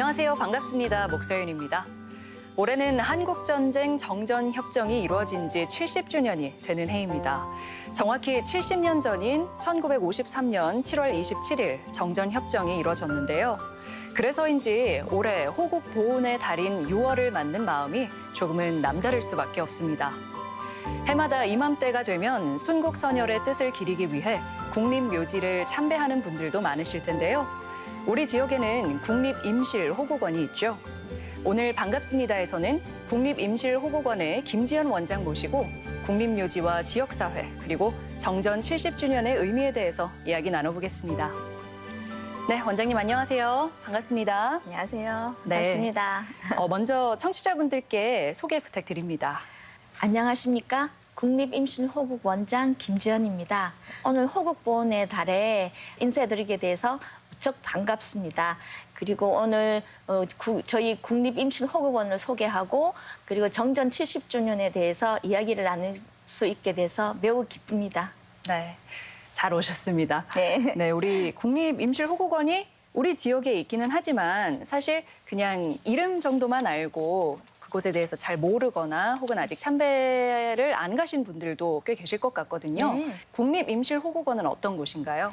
안녕하세요. 반갑습니다. 목서윤입니다. 올해는 한국전쟁 정전협정이 이루어진 지 70주년이 되는 해입니다. 정확히 70년 전인 1953년 7월 27일 정전협정이 이루어졌는데요. 그래서인지 올해 호국 보훈의 달인 6월을 맞는 마음이 조금은 남다를 수밖에 없습니다. 해마다 이맘때가 되면 순국선열의 뜻을 기리기 위해 국립묘지를 참배하는 분들도 많으실 텐데요. 우리 지역에는 국립임실호국원이 있죠. 오늘 반갑습니다에서는 국립임실호국원의 김지연 원장 모시고 국립묘지와 지역사회 그리고 정전 70주년의 의미에 대해서 이야기 나눠보겠습니다. 네, 원장님 안녕하세요. 반갑습니다. 안녕하세요. 네. 반갑습니다. 먼저 청취자분들께 소개 부탁드립니다. 안녕하십니까? 국립임실호국원장 김지연입니다. 오늘 호국보훈의 달에 인사드리게 돼서 무척 반갑습니다. 그리고 오늘 저희 국립임실호국원을 소개하고 그리고 정전 70주년에 대해서 이야기를 나눌 수 있게 돼서 매우 기쁩니다. 네, 잘 오셨습니다. 네. 네, 우리 국립임실호국원이 우리 지역에 있기는 하지만 사실 그냥 이름 정도만 알고 그곳에 대해서 잘 모르거나 혹은 아직 참배를 안 가신 분들도 꽤 계실 것 같거든요. 네. 국립임실호국원은 어떤 곳인가요?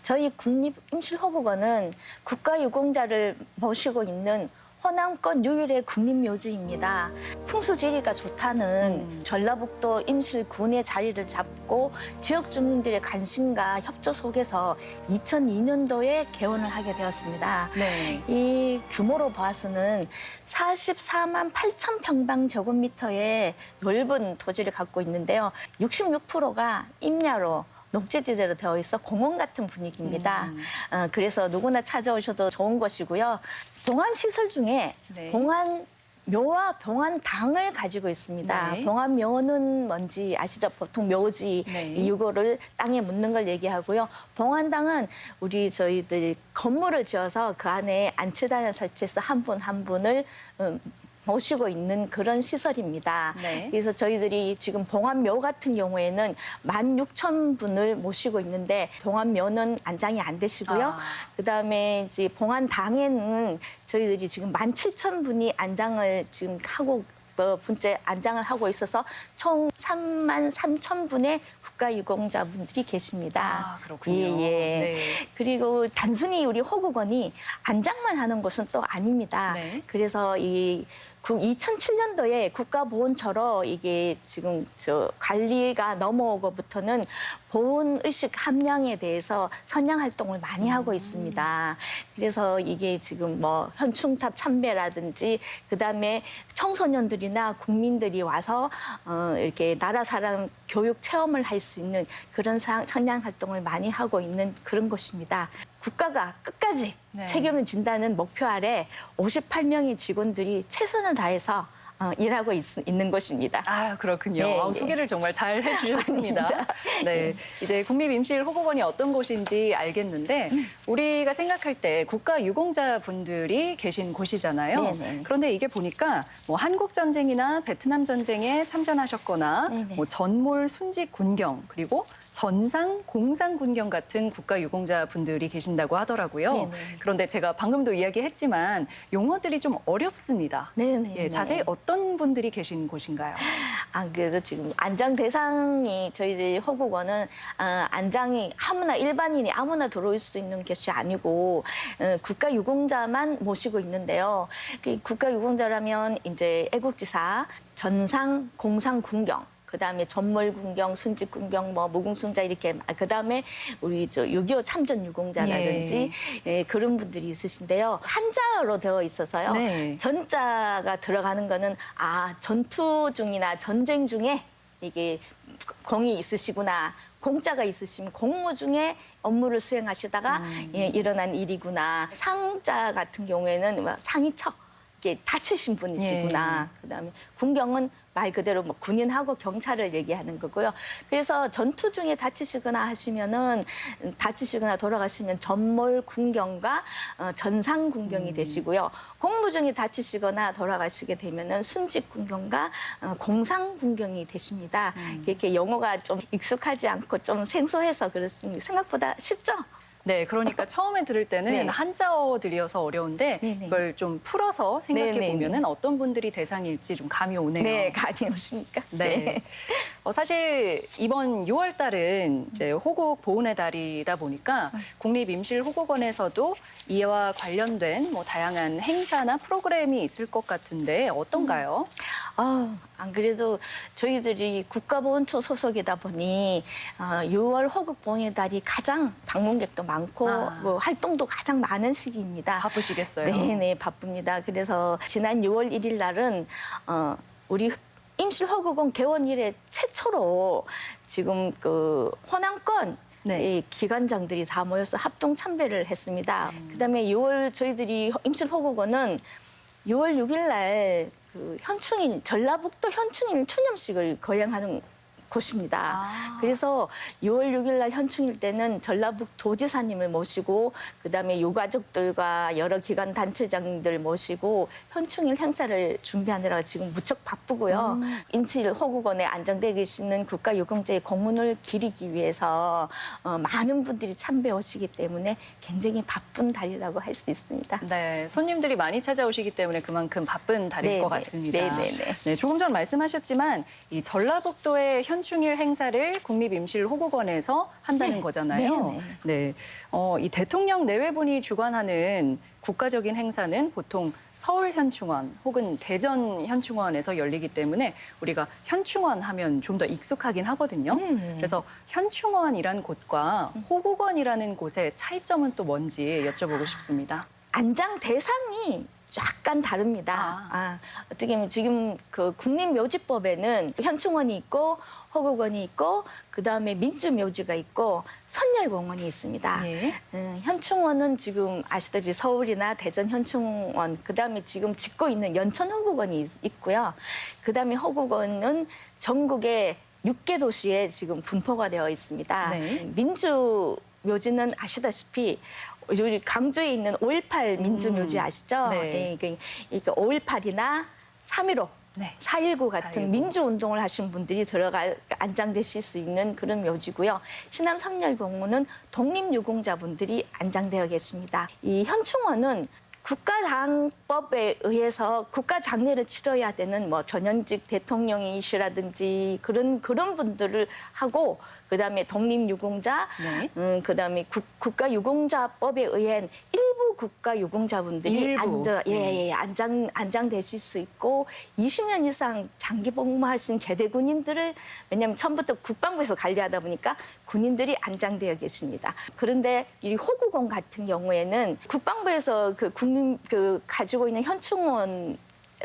저희 국립임실호국원은 국가유공자를 모시고 있는 호남권 유일의 국립묘지입니다. 풍수지리가 좋다는 전라북도 임실군의 자리를 잡고 지역 주민들의 관심과 협조 속에서 2002년도에 개원을 하게 되었습니다. 네. 이 규모로 봐서는 44만 8천 평방제곱미터의 넓은 토지를 갖고 있는데요. 66%가 임야로 녹지지대로 되어 있어 공원 같은 분위기입니다. 그래서 누구나 찾아오셔도 좋은 곳이고요. 봉안시설 중에 네. 봉안묘와 봉안당을 가지고 있습니다. 네. 봉안묘는 뭔지 아시죠? 보통 묘지, 네. 이거를 땅에 묻는 걸 얘기하고요. 봉안당은 저희들 건물을 지어서 그 안에 안치단을 설치해서 한 분 한 분을 모시고 있는 그런 시설입니다. 네. 그래서 저희들이 지금 봉안묘 같은 경우에는 16,000분을 모시고 있는데 봉안묘는 안장이 안 되시고요. 그다음에 이제 봉안당에는 저희들이 지금 17,000분이 안장을 지금 하고 분째 안장을 하고 있어서 총 33,000분의 국가유공자분들이 계십니다. 그렇군요. 예. 네. 그리고 단순히 우리 호국원이 안장만 하는 곳은 또 아닙니다. 네. 그래서 2007년도에 국가보훈처로 이게 지금 관리가 넘어오고부터는 보훈의식 함량에 대해서 선양 활동을 많이 하고 있습니다. 그래서 이게 지금 현충탑 참배라든지 그다음에 청소년들이나 국민들이 와서 이렇게 나라 사람 교육 체험을 할 수 있는 그런 선양 활동을 많이 하고 있는 그런 곳입니다. 국가가 끝까지 네. 책임을 진다는 목표 아래 58명의 직원들이 최선을 다해서 일하고 있는 곳입니다. 그렇군요. 네, 소개를 정말 잘 해주셨습니다. 네, 이제 국립임실호국원이 어떤 곳인지 알겠는데 우리가 생각할 때 국가유공자분들이 계신 곳이잖아요. 네네. 그런데 이게 보니까 한국전쟁이나 베트남 전쟁에 참전하셨거나 네네. 전몰 순직 군경 그리고 전상, 공상 군경 같은 국가유공자분들이 계신다고 하더라고요. 네네. 그런데 제가 방금도 이야기했지만 용어들이 좀 어렵습니다. 네네. 예, 자세히 어떤 분들이 계신 곳인가요? 그래도 지금 안장 대상이 저희들 호국원은 안장이 아무나 일반인이 아무나 들어올 수 있는 것이 아니고 국가유공자만 모시고 있는데요. 국가유공자라면 이제 애국지사, 전상, 공상, 군경. 그다음에 전몰군경, 순직군경, 무궁순자 이렇게 그다음에 우리 6.25 참전 유공자라든지 그런 분들이 있으신데요. 한자어로 되어 있어서요. 네. 전자가 들어가는 거는 전투 중이나 전쟁 중에 이게 공이 있으시구나. 공자가 있으시면 공무 중에 업무를 수행하시다가 일어난 일이구나. 상자 같은 경우에는 상이처. 이렇게 다치신 분이시구나. 그다음에 군경은 말 그대로 군인하고 경찰을 얘기하는 거고요. 그래서 전투 중에 다치시거나 돌아가시면 전몰 군경과 전상 군경이 되시고요. 공무 중에 다치시거나 돌아가시게 되면은 순직 군경과 공상 군경이 되십니다. 이렇게 용어가 좀 익숙하지 않고 좀 생소해서 그렇습니다. 생각보다 쉽죠? 네, 그러니까 처음에 들을 때는 네. 한자어들이어서 어려운데 네네. 이걸 좀 풀어서 생각해 네네네. 보면은 어떤 분들이 대상일지 좀 감이 오네요. 네, 간이 오십니까? 네. 사실 이번 6월 달은 이제 호국 보훈의 달이다 보니까 국립임실호국원에서도 이와 관련된 뭐 다양한 행사나 프로그램이 있을 것 같은데 어떤가요? 안 그래도 저희들이 국가보훈처 소속이다 보니 6월 호국보훈의 달이 가장 방문객도 많고 뭐 활동도 가장 많은 시기입니다. 바쁘시겠어요? 네네, 바쁩니다. 그래서 지난 6월 1일 날은 우리 임실호국원 개원 이래 최초로 지금 그 호남권 네. 이 기관장들이 다 모여서 합동 참배를 했습니다. 그다음에 6월 저희들이 임실호국원은 6월 6일 날 그 현충일 전라북도 현충일 추념식을 거행하는 곳입니다. 그래서 6월 6일 날 현충일 때는 전라북 도지사님을 모시고 그다음에 유가족들과 여러 기관 단체장들 모시고 현충일 행사를 준비하느라 지금 무척 바쁘고요. 임실 호국원에 안장돼 계시는 국가유공자의 공문을 기리기 위해서 많은 분들이 참배 오시기 때문에 굉장히 바쁜 달이라고 할 수 있습니다. 네, 손님들이 많이 찾아오시기 때문에 그만큼 바쁜 달일 네네. 것 같습니다. 네네네. 네, 조금 전 말씀하셨지만 이 전라북도의 현충일 행사를 국립임실호국원에서 한다는 네. 거잖아요. 네, 이 대통령 내외분이 주관하는 국가적인 행사는 보통 서울현충원 혹은 대전현충원에서 열리기 때문에 우리가 현충원 하면 좀 더 익숙하긴 하거든요. 그래서 현충원이란 곳과 호국원이라는 곳의 차이점은 또 뭔지 여쭤보고 싶습니다. 안장 대상이 약간 다릅니다. 어떻게 보면 지금 그 국립묘지법에는 현충원이 있고 호국원이 있고 그다음에 민주묘지가 있고 선열공원이 있습니다. 네. 현충원은 지금 아시다시피 서울이나 대전 현충원 그다음에 지금 짓고 있는 연천 호국원이 있고요. 그다음에 호국원은 전국의 6개 도시에 지금 분포가 되어 있습니다. 네. 민주묘지는 아시다시피 여기 강주에 있는 5.18 민주묘지 아시죠? 네. 그러니까 5.18이나 3.15, 네. 4.19 같은 4.19. 민주운동을 하신 분들이 안장되실 수 있는 그런 묘지고요. 신암 성렬공원은 독립유공자분들이 안장되어 계십니다. 이 현충원은 국가당법에 의해서 국가장례를 치러야 되는 뭐 전현직 대통령이시라든지 그런 분들을 하고 그다음에 독립유공자, 네. 그다음에 국가유공자법에 의한 일부 국가유공자분들이 안장되실 수 있고 20년 이상 장기 복무하신 제대 군인들을 왜냐하면 처음부터 국방부에서 관리하다 보니까 군인들이 안장되어 계십니다. 그런데 이 호국원 같은 경우에는 국방부에서 가지고 있는 현충원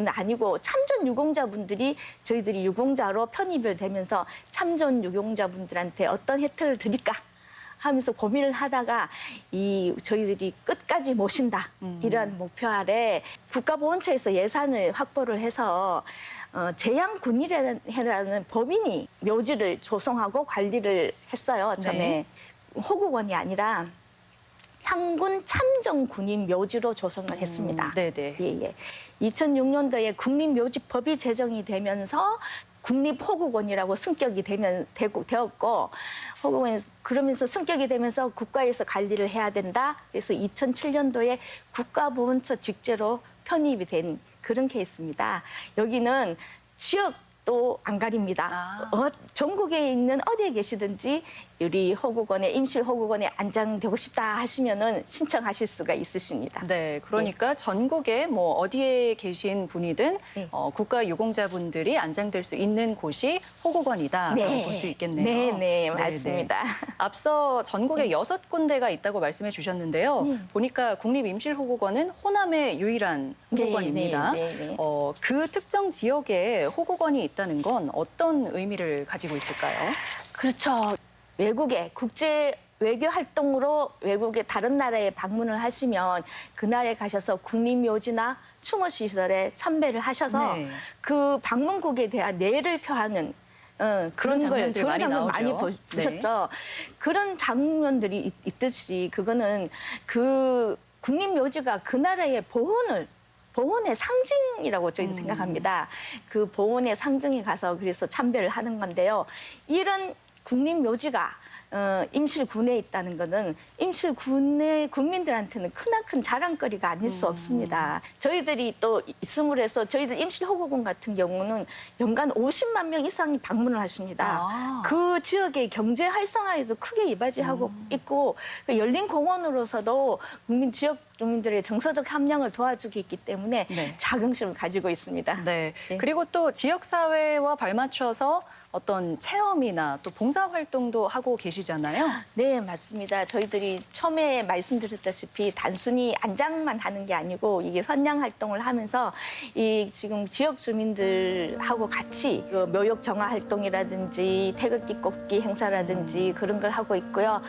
아니고 참전 유공자분들이 저희들이 유공자로 편입을 되면서 참전 유공자분들한테 어떤 혜택을 드릴까 하면서 고민을 하다가 저희들이 끝까지 모신다 이러한 목표 아래 국가보훈처에서 예산을 확보를 해서 재양군이라는 법인이 묘지를 조성하고 관리를 했어요. 전에 네. 호국원이 아니라 향군 참정군인 묘지로 조성을 했습니다. 네네. 예. 2006년도에 국립묘지법이 제정이 되면서 국립호국원이라고 승격이 되었고 호국원이 그러면서 승격이 되면서 국가에서 관리를 해야 된다. 그래서 2007년도에 국가보훈처 직제로 편입이 된 그런 케이스입니다. 여기는 지역도 안 가립니다. 전국에 있는 어디에 계시든지 우리 호국원에 임실호국원에 안장되고 싶다 하시면은 신청하실 수가 있으십니다. 네, 그러니까 전국에 뭐 어디에 계신 분이든 네. 국가유공자분들이 안장될 수 있는 곳이 호국원이다라고 볼 수 있겠네요. 네, 맞습니다. 앞서 전국에 6군데가 있다고 말씀해 주셨는데요. 보니까 국립임실호국원은 호남의 유일한 호국원입니다. 네. 그 특정 지역에 호국원이 있다는 건 어떤 의미를 가지고 있을까요? 그렇죠. 외국에 국제 외교 활동으로 외국의 다른 나라에 방문을 하시면 그 나라에 가셔서 국립묘지나 추모시설에 참배를 하셔서 네. 그 방문국에 대한 내를 표하는 그런 장면들 많이 나오죠. 많이 보셨죠. 그런 장면들이 있듯이 그거는 그 국립묘지가 그 나라의 보훈의 상징이라고 저희는 생각합니다. 그 보훈의 상징에 가서 그래서 참배를 하는 건데요. 이런 국립묘지가 임실군에 있다는 것은 임실군의 국민들한테는 크나큰 자랑거리가 아닐 수 없습니다. 저희들이 또 있음으로 해서 저희들 임실호구군 같은 경우는 연간 50만 명 이상이 방문을 하십니다. 아. 그 지역의 경제 활성화에도 크게 이바지하고 있고 그 열린 공원으로서도 지역 주민들의 정서적 함량을 도와주고 있기 때문에 네. 자긍심을 가지고 있습니다. 네. 네. 그리고 또 지역사회와 발맞춰서 어떤 체험이나 또 봉사활동도 하고 계시잖아요. 네, 맞습니다. 저희들이 처음에 말씀드렸다시피 단순히 안장만 하는 게 아니고 이게 선양 활동을 하면서 이 지금 지역 주민들하고 같이 그 묘역 정화 활동이라든지 태극기 꽂기 행사라든지 그런 걸 하고 있고요.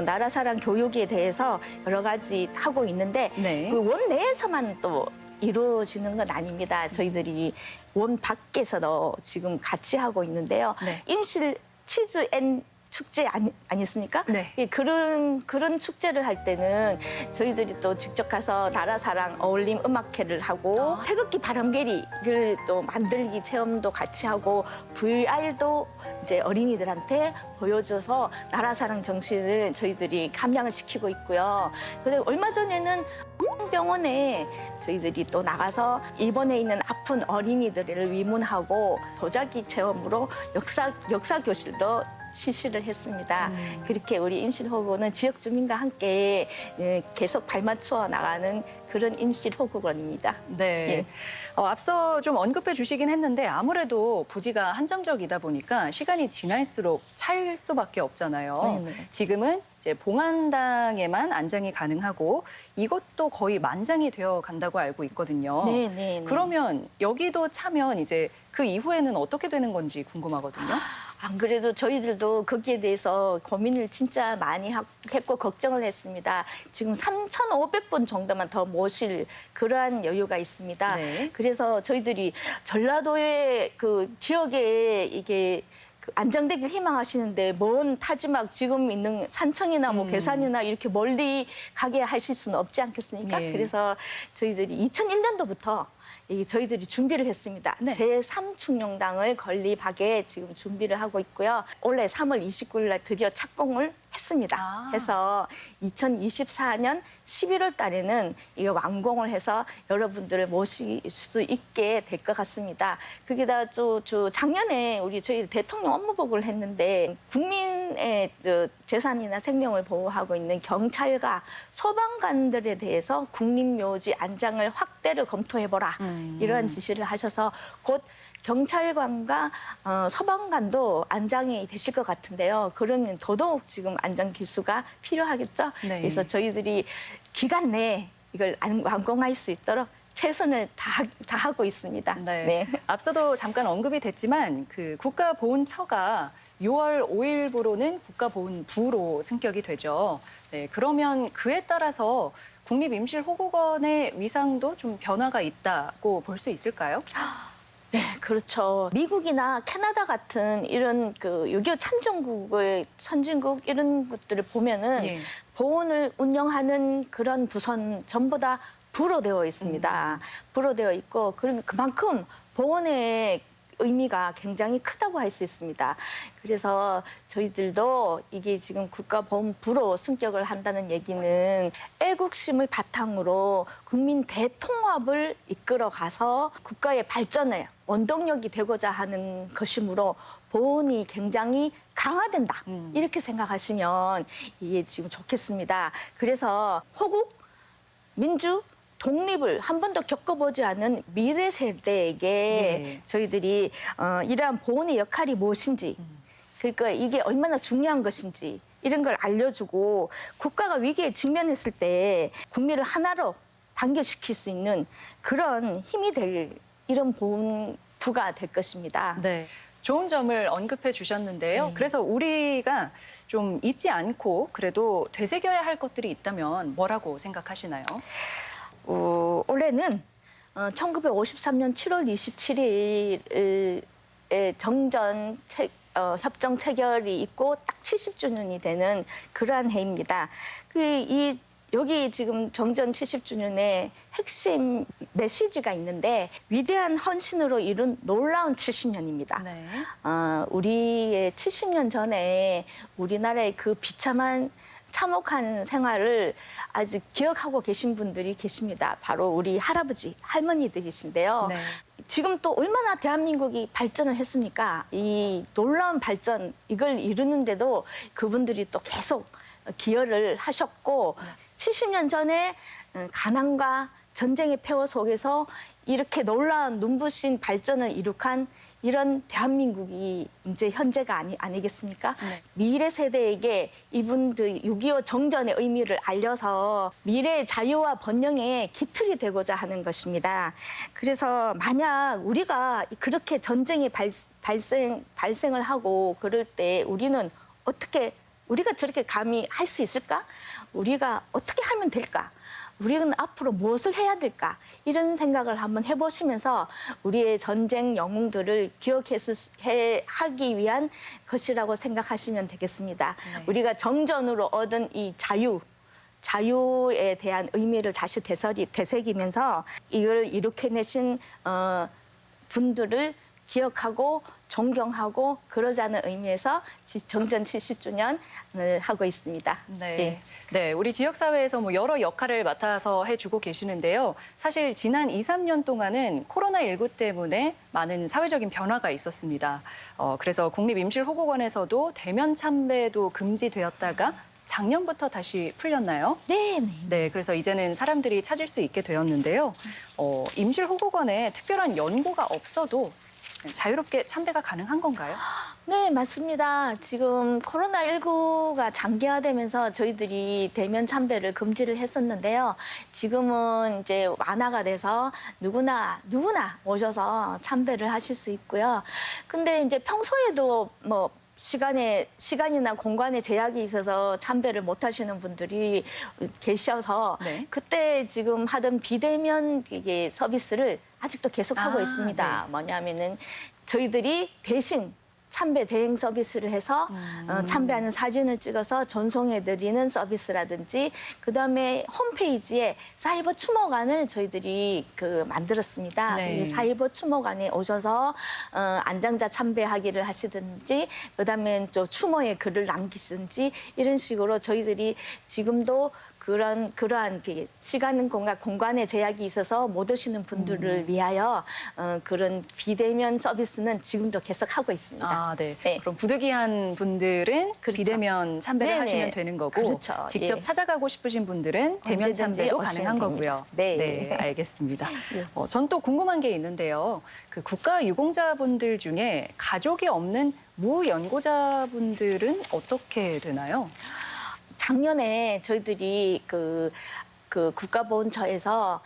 나라사랑 교육에 대해서 여러 가지 하고 있는데 네. 그 원 내에서만 또 이루어지는 건 아닙니다. 저희들이 원 밖에서도 지금 같이 하고 있는데요. 네. 임실 치즈 앤 축제 아니었습니까? 네. 예, 그런 축제를 할 때는 저희들이 또 직접 가서 나라사랑 어울림 음악회를 하고 태극기 바람개리를 또 만들기 체험도 같이 하고 VR도 이제 어린이들한테 보여줘서 나라사랑 정신을 저희들이 감량을 시키고 있고요. 근데 얼마 전에는 병원에 저희들이 또 나가서 일본에 있는 아픈 어린이들을 위문하고 도자기 체험으로 역사 교실도 실시를 했습니다. 그렇게 우리 임실호구는 지역 주민과 함께 계속 발맞춰 나가는 그런 임실호구원입니다. 네. 예. 앞서 좀 언급해 주시긴 했는데 아무래도 부지가 한정적이다 보니까 시간이 지날수록 찰 수밖에 없잖아요. 네네. 지금은 이제 봉안당에만 안장이 가능하고 이것도 거의 만장이 되어 간다고 알고 있거든요. 네. 그러면 여기도 차면 이제 그 이후에는 어떻게 되는 건지 궁금하거든요. 안 그래도 저희들도 거기에 대해서 고민을 진짜 많이 했고 걱정을 했습니다. 지금 3,500분 정도만 더 모실 그러한 여유가 있습니다. 네. 그래서 저희들이 전라도의 그 지역에 이게 그 안정되길 희망하시는데 먼 타지막 지금 있는 산청이나 뭐 괴산이나 이렇게 멀리 가게 하실 수는 없지 않겠습니까? 네. 그래서 저희들이 2001년도부터 저희들이 준비를 했습니다. 네. 제3충룡당을 건립하게 지금 준비를 하고 있고요. 올해 3월 29일 날 드디어 착공을 했습니다. 아. 해서 2024년 11월 달에는 이거 완공을 해서 여러분들을 모실 수 있게 될 것 같습니다. 거기다 또 작년에 저희 대통령 업무보고를 했는데 국민의 재산이나 생명을 보호하고 있는 경찰과 소방관들에 대해서 국립묘지 안장을 확대를 검토해보라. 이러한 지시를 하셔서 곧 경찰관과 소방관도 안장이 되실 것 같은데요. 그러면 더더욱 지금 안장 기수가 필요하겠죠. 네. 그래서 저희들이 기간 내에 이걸 완공할 수 있도록 최선을 다하고 있습니다. 네. 앞서도 잠깐 언급이 됐지만 그 국가보훈처가 6월 5일부로는 국가보훈부로 승격이 되죠. 네, 그러면 그에 따라서 국립임실호구원의 위상도 좀 변화가 있다고 볼 수 있을까요? 네, 그렇죠. 미국이나 캐나다 같은 이런 그 6.25 참전국의 선진국 이런 것들을 보면은 예. 보훈을 운영하는 그런 부서는 전부 다 부로 되어 있습니다. 부로 되어 있고 그만큼 보훈의 의미가 굉장히 크다고 할 수 있습니다. 그래서 저희들도 이게 지금 국가보훈부로 승격을 한다는 얘기는 애국심을 바탕으로 국민 대통합을 이끌어가서 국가의 발전에 원동력이 되고자 하는 것이므로 보훈이 굉장히 강화된다. 이렇게 생각하시면 이게 지금 좋겠습니다. 그래서 호국, 민주, 독립을 한 번도 겪어보지 않은 미래 세대에게 네. 저희들이 이러한 보훈의 역할이 무엇인지 그러니까 이게 얼마나 중요한 것인지 이런 걸 알려주고 국가가 위기에 직면했을 때 국민을 하나로 단결시킬 수 있는 그런 힘이 될 이런 보훈부가 될 것입니다. 네. 좋은 점을 언급해 주셨는데요. 그래서 우리가 좀 잊지 않고 그래도 되새겨야 할 것들이 있다면 뭐라고 생각하시나요? 올해는 1953년 7월 27일에 정전 협정 체결이 있고 딱 70주년이 되는 그러한 해입니다. 이 여기 지금 정전 70주년의 핵심 메시지가 있는데 위대한 헌신으로 이룬 놀라운 70년입니다. 네. 우리의 70년 전에 우리나라의 그 비참한 참혹한 생활을 아직 기억하고 계신 분들이 계십니다. 바로 우리 할아버지, 할머니들이신데요. 네. 지금 또 얼마나 대한민국이 발전을 했습니까? 이 놀라운 발전, 이걸 이루는데도 그분들이 또 계속 기여를 하셨고 70년 전에 가난과 전쟁의 폐허 속에서 이렇게 놀라운 눈부신 발전을 이룩한 이런 대한민국이 이제 현재가 아니겠습니까? 네. 미래 세대에게 이분들 6.25 정전의 의미를 알려서 미래의 자유와 번영의 기틀이 되고자 하는 것입니다. 그래서 만약 우리가 그렇게 전쟁이 발생을 하고 그럴 때 우리는 우리가 저렇게 감히 할 수 있을까? 우리가 어떻게 하면 될까? 우리는 앞으로 무엇을 해야 될까? 이런 생각을 한번 해보시면서 우리의 전쟁 영웅들을 하기 위한 것이라고 생각하시면 되겠습니다. 네. 우리가 정전으로 얻은 이 자유에 대한 의미를 다시 되새기면서 이걸 일으켜내신 분들을 기억하고 존경하고 그러자는 의미에서 정전 70주년을 하고 있습니다. 네. 예. 네, 우리 지역사회에서 뭐 여러 역할을 맡아서 해주고 계시는데요. 사실 지난 2, 3년 동안은 코로나19 때문에 많은 사회적인 변화가 있었습니다. 그래서 국립임실호국원에서도 대면 참배도 금지되었다가 작년부터 다시 풀렸나요? 네. 네, 그래서 이제는 사람들이 찾을 수 있게 되었는데요. 임실호국원에 특별한 연고가 없어도 자유롭게 참배가 가능한 건가요? 네, 맞습니다. 지금 코로나19가 장기화되면서 저희들이 대면 참배를 금지를 했었는데요. 지금은 이제 완화가 돼서 누구나 오셔서 참배를 하실 수 있고요. 근데 이제 평소에도 뭐 시간이나 공간에 제약이 있어서 참배를 못 하시는 분들이 계셔서 네. 그때 지금 하던 비대면 이게 서비스를 아직도 계속하고 있습니다. 네. 뭐냐면은 저희들이 대신 참배 대행 서비스를 해서 참배하는 사진을 찍어서 전송해드리는 서비스라든지 그다음에 홈페이지에 사이버 추모관을 저희들이 만들었습니다. 네. 이 사이버 추모관에 오셔서 안장자 참배하기를 하시든지 그다음에 또 추모의 글을 남기시든지 이런 식으로 저희들이 지금도 그러한 시간 공간의 제약이 있어서 못 오시는 분들을 위하여 그런 비대면 서비스는 지금도 계속하고 있습니다. 아, 네. 네. 그럼 부득이한 분들은 그렇죠. 비대면 참배를 네네. 하시면 되는 거고 그렇죠. 직접 예. 찾아가고 싶으신 분들은 대면 언제든지 참배도 오시면 가능한 됩니다. 거고요. 네. 알겠습니다. 예. 전 또 궁금한 게 있는데요. 그 국가 유공자분들 중에 가족이 없는 무연고자분들은 어떻게 되나요? 작년에 저희들이 국가보훈처에서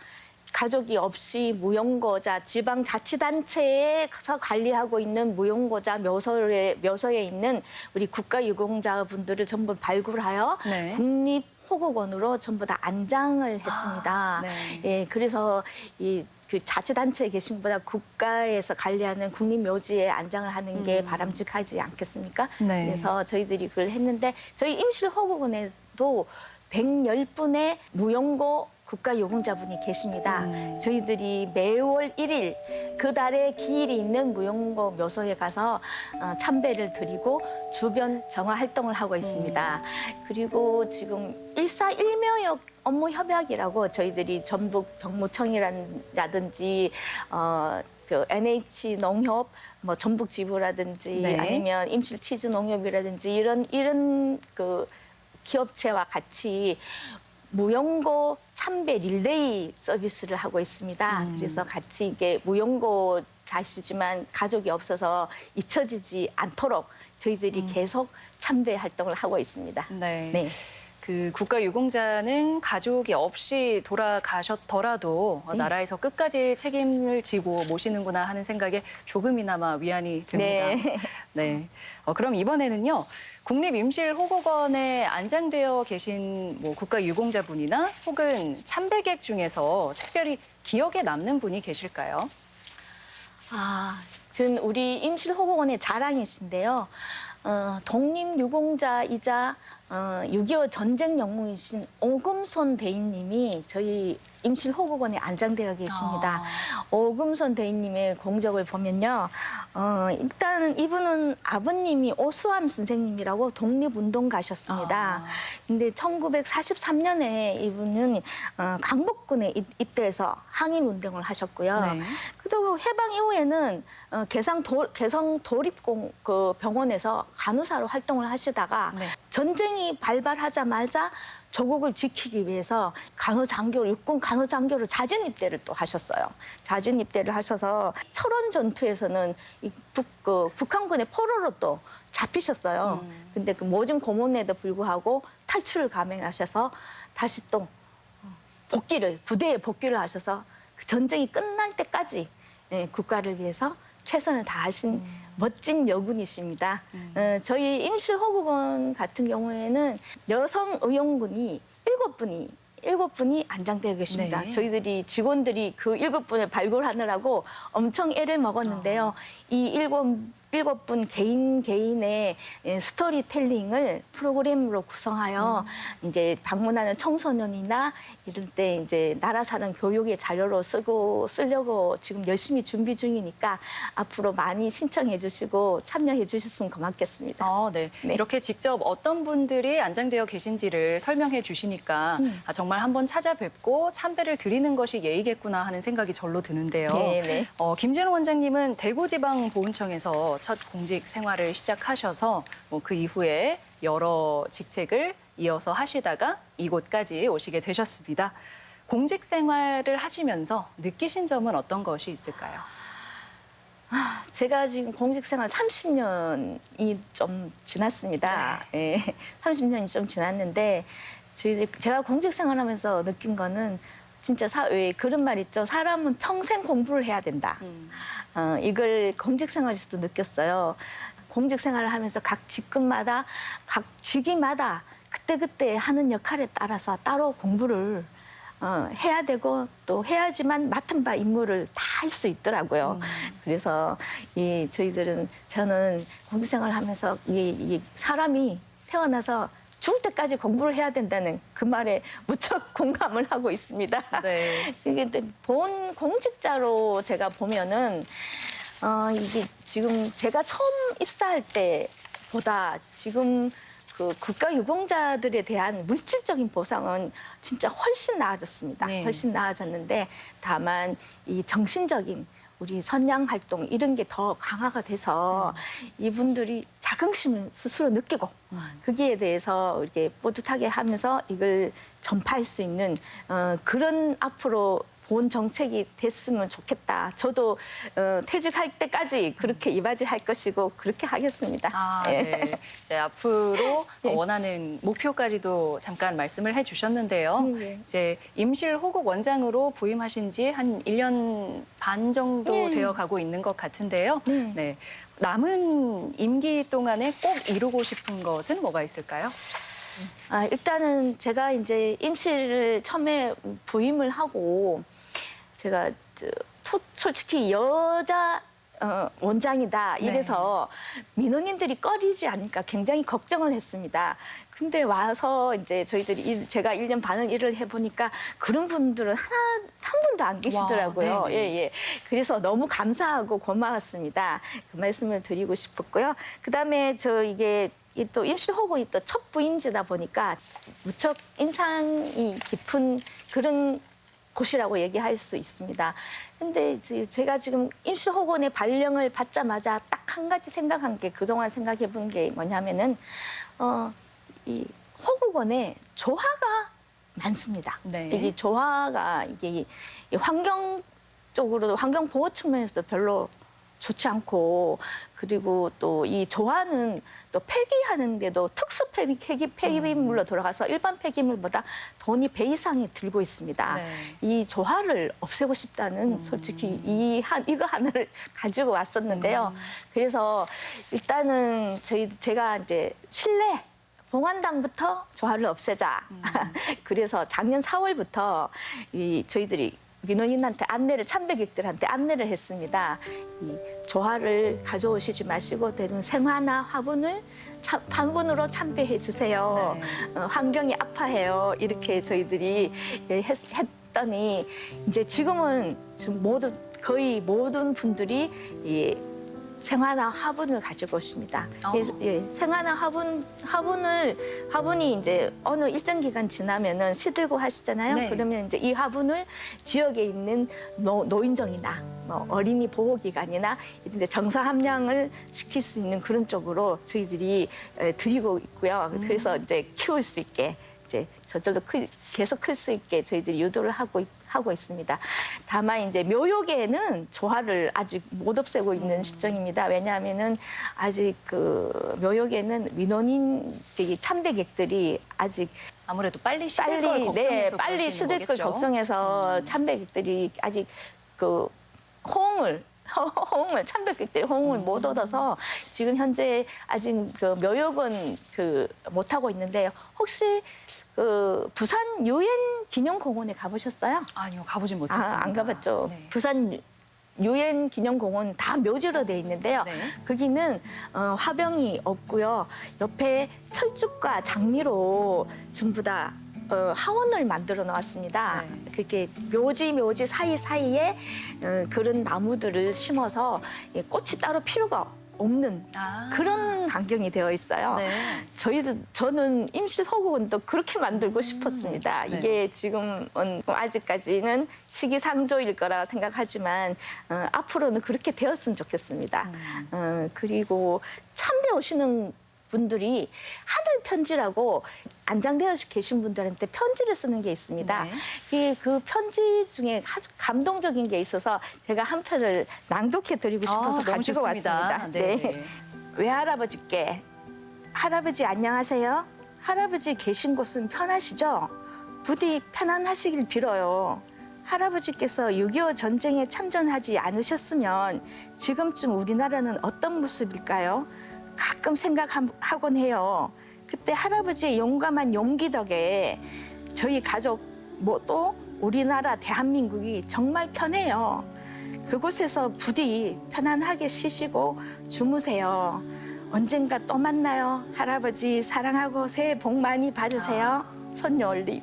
가족이 없이 무용고자 지방자치단체에서 관리하고 있는 무용고자 묘소에 있는 우리 국가유공자분들을 전부 발굴하여 네. 국립호국원으로 전부 다 안장을 했습니다. 네. 예, 그래서 그 자치단체에 계신 것보다 국가에서 관리하는 국립묘지에 안장을 하는 게 바람직하지 않겠습니까? 네. 그래서 저희들이 그걸 했는데 저희 임실호국원에도 110분의 무용고 국가유공자분이 계십니다. 저희들이 매월 1일 그 달에 기일이 있는 무용고 묘소에 가서 참배를 드리고 주변 정화 활동을 하고 있습니다. 그리고 지금 141묘역 업무 협약이라고 저희들이 전북 병무청이라든지 NH 농협 전북 지부라든지 네. 아니면 임실 치즈 농협이라든지 이런 기업체와 같이 무용고 참배 릴레이 서비스를 하고 있습니다. 그래서 같이 이게 무용고 자시지만 가족이 없어서 잊혀지지 않도록 저희들이 계속 참배 활동을 하고 있습니다. 네. 네. 그 국가유공자는 가족이 없이 돌아가셨더라도 나라에서 끝까지 책임을 지고 모시는구나 하는 생각에 조금이나마 위안이 됩니다. 네. 네. 그럼 이번에는요. 국립임실호국원에 안장되어 계신 국가유공자분이나 혹은 참배객 중에서 특별히 기억에 남는 분이 계실까요? 지금 우리 임실호국원의 자랑이신데요. 독립유공자이자 6.25 전쟁 영웅이신 오금손 대인님이 저희 임실호국원에 안장되어 계십니다. 오금손 대인님의 공적을 보면요. 일단 이분은 아버님이 오수암 선생님이라고 독립운동 가셨습니다. 근데 1943년에 이분은 강북군에 입대해서 항일운동을 하셨고요. 네. 그리고 해방 이후에는 개성 도립공 그 병원에서 간호사로 활동을 하시다가 네. 전쟁이 발발하자마자 조국을 지키기 위해서 육군 간호장교로 자진 입대를 또 하셨어요. 자진 입대를 하셔서 철원 전투에서는 북한군의 포로로 또 잡히셨어요. 근데 그 모진 고문에도 불구하고 탈출을 감행하셔서 다시 또 부대에 복귀를 하셔서 그 전쟁이 끝날 때까지 국가를 위해서 최선을 다하신 멋진 여군이십니다. 저희 임실호국원 같은 경우에는 여성 의용군이 7분이 안장되어 계십니다. 네. 저희들이 직원들이 그 7분을 발굴하느라고 엄청 애를 먹었는데요. 이 일곱 분 개인의 스토리텔링을 프로그램으로 구성하여 이제 방문하는 청소년이나 이럴 때 이제 나라 사는 교육의 자료로 쓰려고 지금 열심히 준비 중이니까 앞으로 많이 신청해 주시고 참여해 주셨으면 고맙겠습니다. 네. 네. 이렇게 직접 어떤 분들이 안장되어 계신지를 설명해 주시니까 정말 한번 찾아뵙고 참배를 드리는 것이 예의겠구나 하는 생각이 절로 드는데요. 네. 김진호 원장님은 대구지방보훈청에서 첫 공직 생활을 시작하셔서 그 이후에 여러 직책을 이어서 하시다가 이곳까지 오시게 되셨습니다. 공직 생활을 하시면서 느끼신 점은 어떤 것이 있을까요? 제가 지금 공직생활 30년이 좀 지났습니다. 예, 30년이 좀 지났는데 제가 공직생활하면서 느낀 거는 진짜 그런 말 있죠. 사람은 평생 공부를 해야 된다. 이걸 공직생활에서도 느꼈어요. 공직생활을 하면서 각 직급마다 각 직위마다 그때그때 하는 역할에 따라서 따로 공부를 해야 되고 또 해야지만 맡은 바 임무를 다 할 수 있더라고요. 그래서 저는 공직생활을 하면서 이 사람이 태어나서 죽을 때까지 공부를 해야 된다는 그 말에 무척 공감을 하고 있습니다. 네. 이게 본 공직자로 제가 보면은 이게 지금 제가 처음 입사할 때보다 지금 그 국가유공자들에 대한 물질적인 보상은 진짜 훨씬 나아졌습니다. 네. 훨씬 나아졌는데 다만 이 정신적인 우리 선양 활동 이런 게 더 강화가 돼서 이분들이 자긍심을 스스로 느끼고 거기에 대해서 이렇게 뿌듯하게 하면서 이걸 전파할 수 있는 그런 앞으로 본 정책이 됐으면 좋겠다. 저도 퇴직할 때까지 그렇게 이바지할 것이고 그렇게 하겠습니다. 네. 이제 앞으로 원하는 목표까지도 잠깐 말씀을 해주셨는데요. 네. 이제 임실호국 원장으로 부임하신 지 한 1년 반 정도 되어 가고 있는 것 같은데요. 네. 남은 임기 동안에 꼭 이루고 싶은 것은 뭐가 있을까요? 일단은 제가 이제 임실을 처음에 부임을 하고 제가 솔직히 여자 원장이다 이래서 민원인들이 꺼리지 않을까 굉장히 걱정을 했습니다. 근데 와서 이제 제가 1년 반을 일을 해보니까 그런 분들은 한 분도 안 계시더라고요. 와, 예. 그래서 너무 감사하고 고마웠습니다. 그 말씀을 드리고 싶었고요. 그다음에 또 임실호국이 또 첫 부임지다 보니까 무척 인상이 깊은 그런 곳이라고 얘기할 수 있습니다. 근데 제가 지금 임실호국원의 발령을 받자마자 딱 한 가지 생각한 게 그동안 생각해 본 게 뭐냐면은 이 호국원에 조화가 많습니다. 네. 이게 조화가 이 환경 쪽으로도 환경 보호 측면에서도 별로 좋지 않고 그리고 또 이 조화는 또 폐기하는데도 특수 폐기물로 돌아가서 일반 폐기물보다 돈이 배 이상이 들고 있습니다. 네. 이 조화를 없애고 싶다는 솔직히 이거 하나를 가지고 왔었는데요. 그래서 일단은 제가 이제 실내 봉안당부터 조화를 없애자. 그래서 작년 4월부터 저희들이 민원인한테 참배객들한테 안내를 했습니다. 이 조화를 가져오시지 마시고 대부분 생화나 화분으로 참배해 주세요. 네. 환경이 아파해요. 이렇게 저희들이 했더니 이제 지금은 거의 모든 분들이 이 생화나 화분을 가지고 오십니다. 생화나 화분이 이제 어느 일정 기간 지나면은 시들고 하시잖아요. 네. 그러면 이제 이 화분을 지역에 있는 노인정이나 어린이 보호기관이나 이런 데 정서 함양을 시킬 수 있는 그런 쪽으로 저희들이 드리고 있고요. 그래서 이제 키울 수 있게 이제 저절로 계속 클 수 있게 저희들이 유도를 하고 있습니다. 다만 이제 묘역에는 조화를 아직 못 없애고 있는 시점입니다. 왜냐하면은 아직 그 묘역에는 민원인 참배객들이 아직 아무래도 빨리 시들 걸 걱정해서 빨리 그러시는 시들 걸 거겠죠? 걱정해서 참배객들이 아직 그 참배객들이 호응을 못 얻어서 지금 현재 아직 그 묘역은 못 하고 있는데 혹시 그 부산 유엔 기념공원에 가보셨어요? 아니요, 가보진 못했습니다. 안 가봤죠. 네. 부산 유엔 기념공원 다 묘지로 돼 있는데요. 네. 거기는 화병이 없고요. 옆에 철쭉과 장미로 전부 다 하원을 만들어 놓았습니다. 네. 그렇게 묘지 사이사이에 그런 나무들을 심어서 꽃이 따로 필요가 없는 그런 환경이 되어 있어요. 네. 저는 임실 호국원도 그렇게 만들고 싶었습니다. 네. 이게 지금은 아직까지는 시기상조일 거라 생각하지만 앞으로는 그렇게 되었으면 좋겠습니다. 그리고 참배 오시는 분들이 하늘 편지라고 안장되어 계신 분들한테 편지를 쓰는 게 있습니다. 네. 그 편지 중에 아주 감동적인 게 있어서 제가 한 편을 낭독해 드리고 싶어서 너무 가지고 좋습니다. 왔습니다. 네. 외할아버지께 할아버지 안녕하세요. 할아버지 계신 곳은 편하시죠? 부디 편안하시길 빌어요. 할아버지께서 6.25 전쟁에 참전하지 않으셨으면 지금쯤 우리나라는 어떤 모습일까요? 가끔 생각하곤 해요. 그때 할아버지의 용감한 용기 덕에 저희 가족 또 우리나라 대한민국이 정말 편해요. 그곳에서 부디 편안하게 쉬시고 주무세요. 언젠가 또 만나요. 할아버지 사랑하고 새해 복 많이 받으세요. 손녀 올립.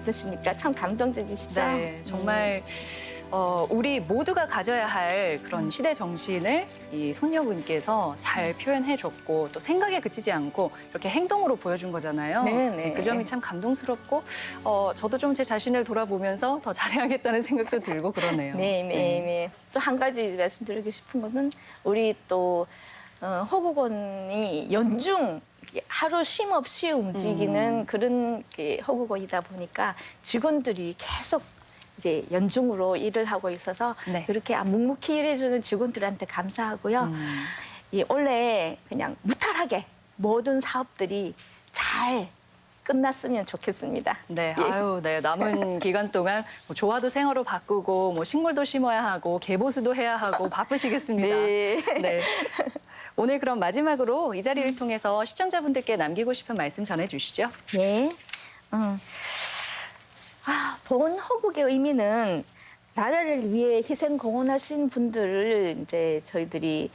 어떠십니까? 참 감동적이시죠? 네, 정말 우리 모두가 가져야 할 그런 시대 정신을 이 손녀분께서 잘 표현해줬고 또 생각에 그치지 않고 이렇게 행동으로 보여준 거잖아요. 네. 그 점이 참 감동스럽고 저도 좀 제 자신을 돌아보면서 더 잘해야겠다는 생각도 들고 그러네요. 네. 또 한 가지 말씀드리고 싶은 거는 우리 또 호국원이 연중 하루 쉼 없이 움직이는 그런 호국원이다 보니까 직원들이 계속 이제 연중으로 일을 하고 있어서 네. 그렇게 묵묵히 일해주는 직원들한테 감사하고요. 올해 그냥 무탈하게 모든 사업들이 잘 끝났으면 좋겠습니다. 네, 예. 네. 남은 기간 동안 뭐 조화도 생어로 바꾸고 뭐 식물도 심어야 하고 개보수도 해야 하고 바쁘시겠습니다. 네. 네. 오늘 그럼 마지막으로 이 자리를 통해서 시청자분들께 남기고 싶은 말씀 전해주시죠. 네. 본 호국의 의미는 나라를 위해 희생 공헌하신 분들을 이제 저희들이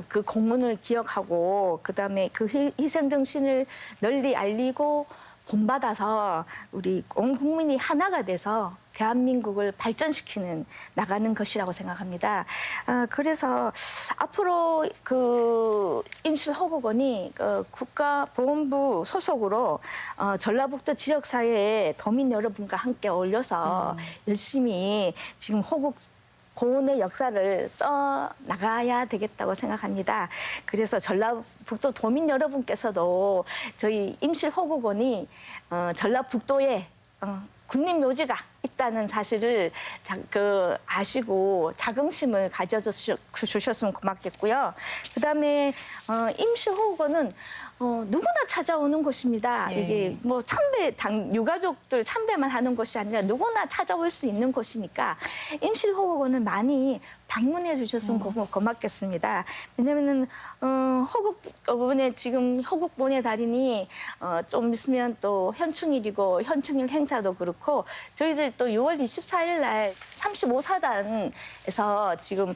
그 공헌을 기억하고 그다음에 그 희생 정신을 널리 알리고 본받아서 우리 온 국민이 하나가 돼서 대한민국을 발전시키는 나가는 것이라고 생각합니다. 그래서 앞으로 그 임실호국원이 국가보훈부 소속으로 전라북도 지역사회의 도민 여러분과 함께 어울려서 열심히 지금 호국 고운의 역사를 써 나가야 되겠다고 생각합니다. 그래서 전라북도 도민 여러분께서도 저희 임실호국원이 전라북도에 국립묘지가 있다는 사실을 아시고 자긍심을 가져주셨으면 고맙겠고요. 그다음에 임실호국원은 누구나 찾아오는 곳입니다. 예. 이게 뭐 유가족들 참배만 하는 곳이 아니라 누구나 찾아올 수 있는 곳이니까 임실호국원을 많이 방문해 주셨으면 고맙겠습니다. 왜냐면은 이번에 지금 호국본의 달이니 좀 있으면 또 현충일이고 현충일 행사도 그렇고 저희들 내일 또 6월 24일 날 35사단에서 지금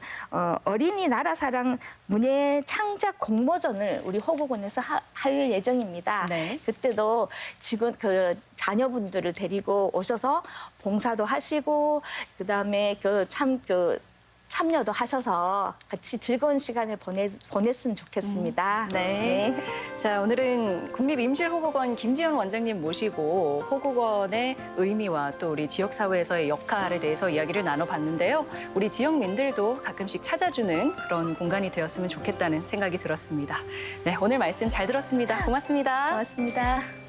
어린이 나라사랑 문예 창작 공모전을 우리 호국원에서 할 예정입니다. 네. 그때도 지금 그 자녀분들을 데리고 오셔서 봉사도 하시고 그다음에 참여도 하셔서 같이 즐거운 시간을 보냈으면 좋겠습니다. 네. 자, 오늘은 국립임실호국원 김지연 원장님 모시고 호국원의 의미와 또 우리 지역사회에서의 역할에 대해서 이야기를 나눠봤는데요. 우리 지역민들도 가끔씩 찾아주는 그런 공간이 되었으면 좋겠다는 생각이 들었습니다. 네, 오늘 말씀 잘 들었습니다. 고맙습니다. 고맙습니다.